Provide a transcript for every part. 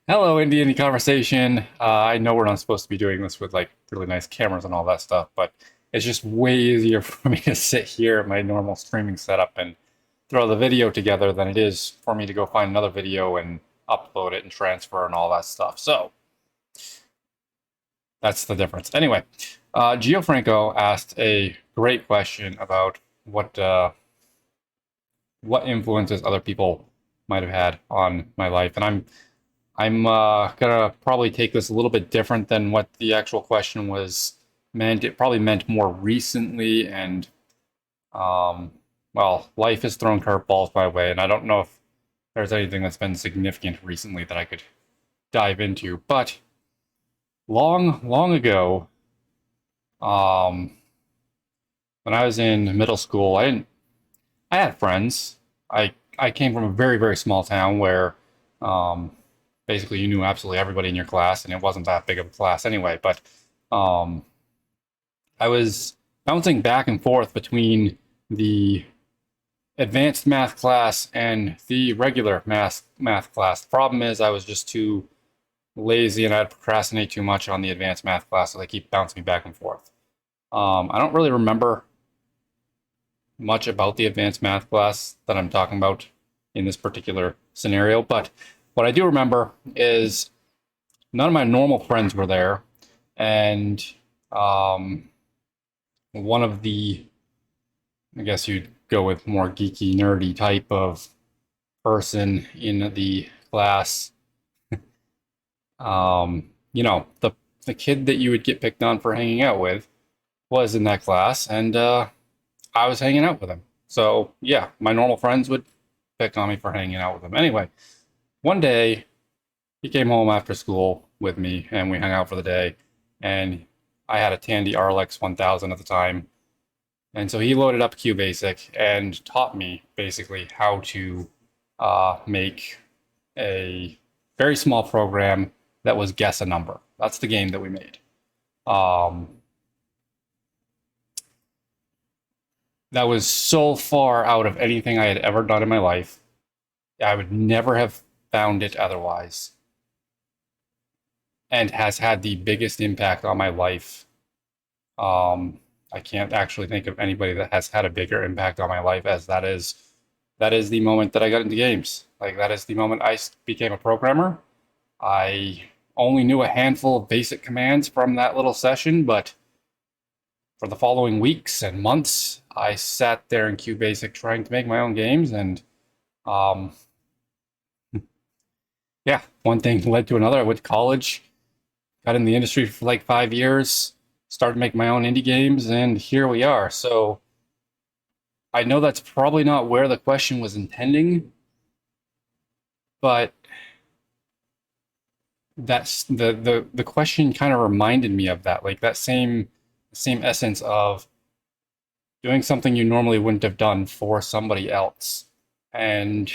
Hello, Indian conversation. I know we're not supposed to be doing this with like really nice cameras and all that stuff, but it's just way easier for me to sit here at my normal streaming setup and throw the video together than it is for me to go find another video and upload it and transfer and all that stuff. So that's the difference. Anyway, Gianfranco asked a great question about what influences other people might have had on my life, and I'm gonna probably take this a little bit different than what the actual question was meant. It probably meant more recently, and um, well, life has thrown curveballs my way, and I don't know if there's anything that's been significant recently that I could dive into. But long ago, um, when I was in middle school, I had friends. I came from a very small town where um, basically you knew absolutely everybody in your class, and it wasn't that big of a class anyway. But um, I was bouncing back and forth between the advanced math class and the regular math class. The problem is I was just too lazy and I'd procrastinate too much on the advanced math class, so they keep bouncing me back and forth. I don't really remember much about the advanced math class that I'm talking about in this particular scenario, but what I do remember is none of my normal friends were there, and um, one of the, I guess you'd go with more geeky, nerdy type of person in the class. The kid that you would get picked on for hanging out with was in that class, and I was hanging out with him. So yeah, my normal friends would pick on me for hanging out with him. Anyway, one day he came home after school with me, and we hung out for the day. And I had a Tandy RLX 1000 at the time, and so he loaded up QBasic and taught me basically how to make a very small program that was guess a number. That's the game that we made. Um, that was so far out of anything I had ever done in my life. I would never have found it otherwise, and has had the biggest impact on my life. Um, I can't actually think of anybody that has had a bigger impact on my life as that is the moment that I got into games. Like that is the moment I became a programmer. I only knew a handful of basic commands from that little session, but for the following weeks and months, I sat there in QBasic trying to make my own games, and um, yeah, one thing led to another. I went to college, got in the industry for like 5 years, started making my own indie games, and here we are. So I know that's probably not where the question was intending, but that's the question kind of reminded me of that, like that same essence of doing something you normally wouldn't have done for somebody else. And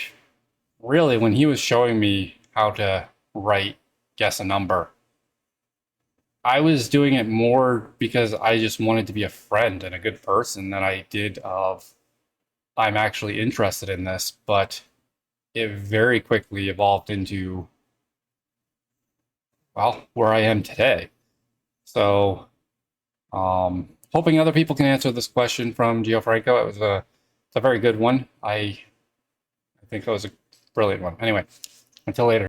really, when he was showing me how to write guess a number, I was doing it more because I just wanted to be a friend and a good person than I did of I'm actually interested in this. But it very quickly evolved into, well, where I am today. So, hoping other people can answer this question from Gianfranco. It's a very good one. I think that was a brilliant one. Anyway, until later.